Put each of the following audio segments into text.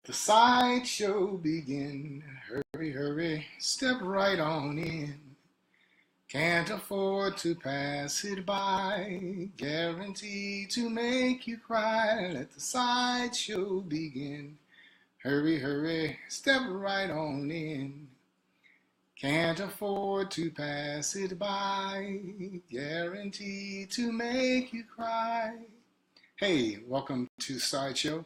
The sideshow begin. Hurry, hurry, step right on in. Can't afford to pass it by. Guaranteed to make you cry. Let the sideshow begin. Hurry, hurry, step right on in. Can't afford to pass it by. Guaranteed to make you cry. Hey, welcome to Sideshow.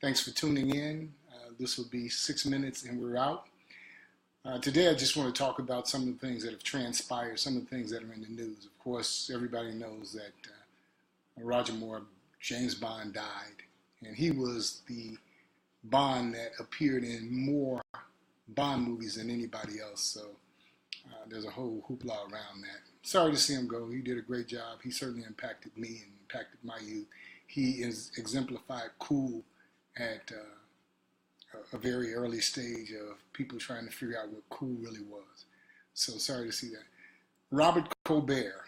Thanks for tuning in. This will be 6 minutes and we're out. Today I just want to talk about some of the things that have transpired, some of the things that are in the news. Of course, everybody knows that Roger Moore, James Bond, died. And he was the Bond that appeared in more Bond movies than anybody else. So there's a whole hoopla around that. Sorry to see him go. He did a great job. He certainly impacted me and impacted my youth. He is exemplified cool at a very early stage of people trying to figure out what cool really was. So sorry to see that. Robert Colbert,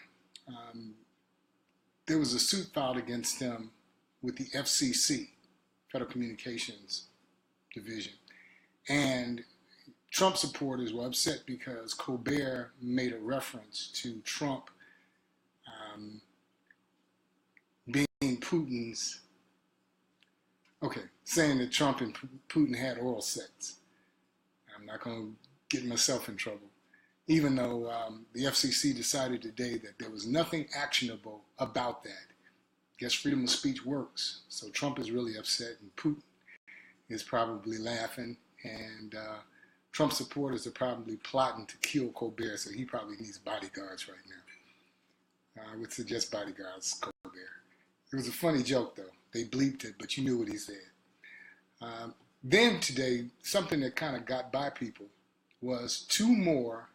there was a suit filed against him with the FCC, Federal Communications Division. And Trump supporters were upset because Colbert made a reference to Trump being Putin's, saying that Trump and Putin had oral sex. I'm not going to get myself in trouble. Even though the FCC decided today that there was nothing actionable about that. I guess freedom of speech works. So Trump is really upset and Putin is probably laughing. And Trump supporters are probably plotting to kill Colbert, so he probably needs bodyguards right now. I would suggest bodyguards, Colbert. It was a funny joke, though. They bleeped it, but you knew what he said. Then today, something that kind of got by people was 2 more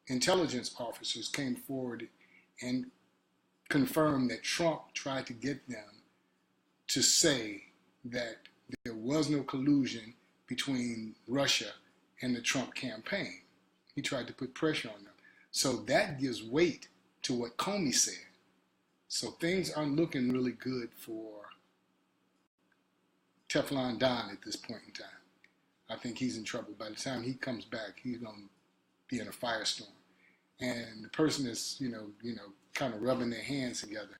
intelligence officers came forward and confirmed that Trump tried to get them to say that there was no collusion between Russia and the Trump campaign. He tried to put pressure on them. So that gives weight to what Comey said. So things aren't looking really good for Teflon Don at this point in time. I think he's in trouble. By the time he comes back, he's going to be in a firestorm. And the person that's, kind of rubbing their hands together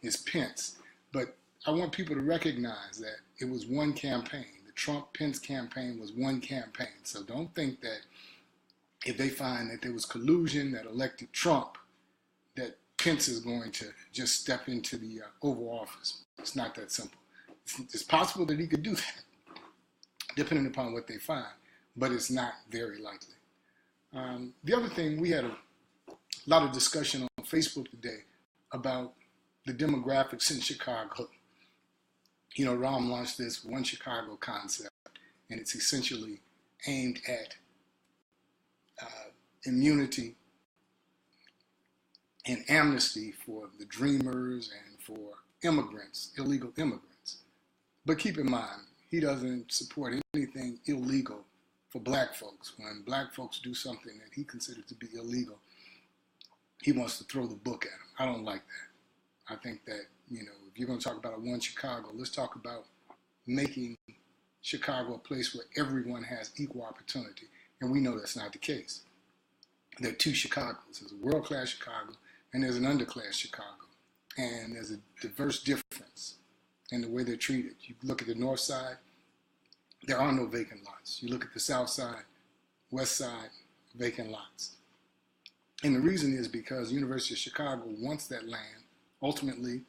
is Pence. But I want people to recognize that it was one campaign. The Trump-Pence campaign was one campaign. So don't think that if they find that there was collusion that elected Trump, that Pence is going to just step into the Oval Office. It's not that simple. It's possible that he could do that, depending upon what they find, but it's not very likely. The other thing, we had a lot of discussion on Facebook today about the demographics in Chicago. Rahm launched this One Chicago concept, and it's essentially aimed at immunity and amnesty for the dreamers and for immigrants, illegal immigrants. But keep in mind, he doesn't support anything illegal for black folks. When black folks do something that he considers to be illegal, he wants to throw the book at them. I don't like that. I think that, if you're going to talk about a One Chicago, let's talk about making Chicago a place where everyone has equal opportunity. And we know that's not the case. There are 2 Chicagos. There's a world-class Chicago and there's an underclass Chicago. And there's a diverse difference in the way they're treated. You look at the north side, there are no vacant lots. You look at the south side, west side, vacant lots. And the reason is because the University of Chicago wants that land. Ultimately,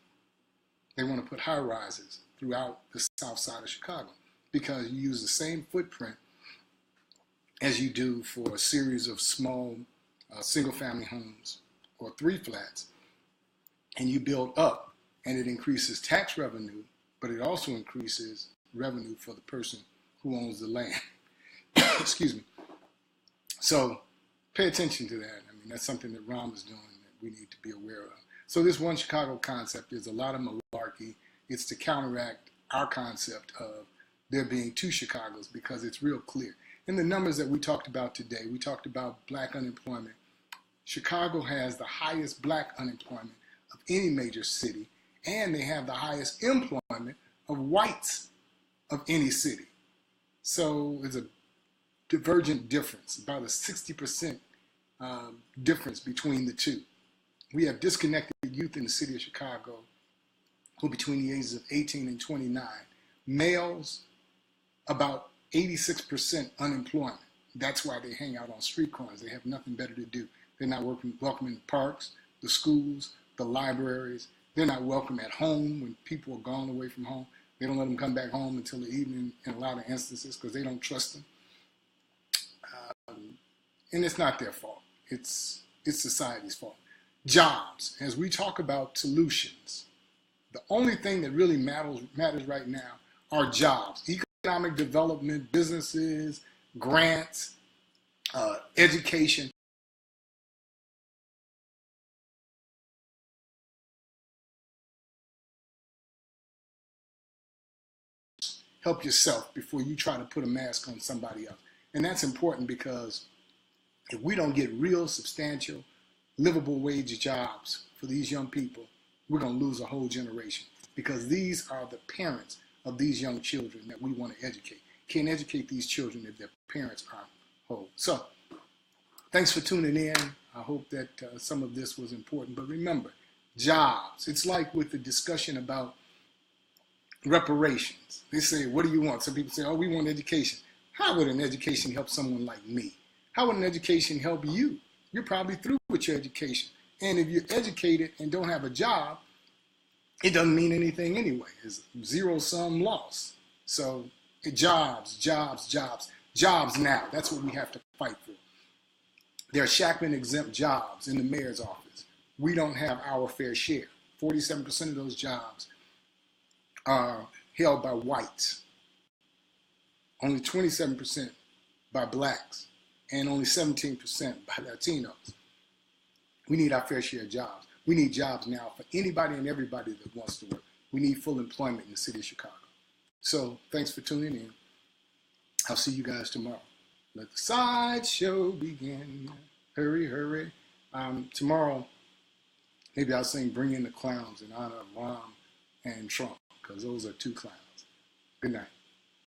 they want to put high rises throughout the south side of Chicago because you use the same footprint as you do for a series of small single-family homes or 3 flats, and you build up, and it increases tax revenue, but it also increases revenue for the person who owns the land. Excuse me. So pay attention to that. That's something that Rahm is doing that we need to be aware of. So this One Chicago concept is a lot of malarkey. It's to counteract our concept of there being 2 Chicagos because it's real clear. In the numbers that we talked about today, we talked about black unemployment. Chicago has the highest black unemployment of any major city, and they have the highest employment of whites of any city. So it's a divergent difference, about a 60% difference between the two. We have disconnected youth in the city of Chicago who are between the ages of 18 and 29. Males, about 86% unemployment. That's why they hang out on street corners. They have nothing better to do. They're not welcome in the parks, the schools, the libraries. They're not welcome at home when people are gone away from home. They don't let them come back home until the evening in a lot of instances because they don't trust them. And it's not their fault. It's society's fault. Jobs. As we talk about solutions, the only thing that really matters right now are jobs. Economic development, businesses, grants, education. Help yourself before you try to put a mask on somebody else. And that's important because if we don't get real, substantial, livable wage jobs for these young people, we're going to lose a whole generation because these are the parents of these young children that we want to educate. Can't educate these children if their parents aren't whole. So thanks for tuning in. I hope that some of this was important. But remember, jobs. It's like with the discussion about reparations. They say, what do you want? Some people say, oh, we want education. How would an education help someone like me? How would an education help you? You're probably through with your education. And if you're educated and don't have a job, it doesn't mean anything anyway. It's zero-sum loss. So jobs now. That's what we have to fight for. There are Shackman exempt jobs in the mayor's office. We don't have our fair share. 47% of those jobs are held by whites. Only 27% by blacks. And only 17% by Latinos. We need our fair share of jobs. We need jobs now for anybody and everybody that wants to work. We need full employment in the city of Chicago. So thanks for tuning in. I'll see you guys tomorrow. Let the sideshow begin. Hurry, hurry. Tomorrow, maybe I'll sing Bring in the Clowns in honor of Rahm and Trump, because those are two clowns. Good night.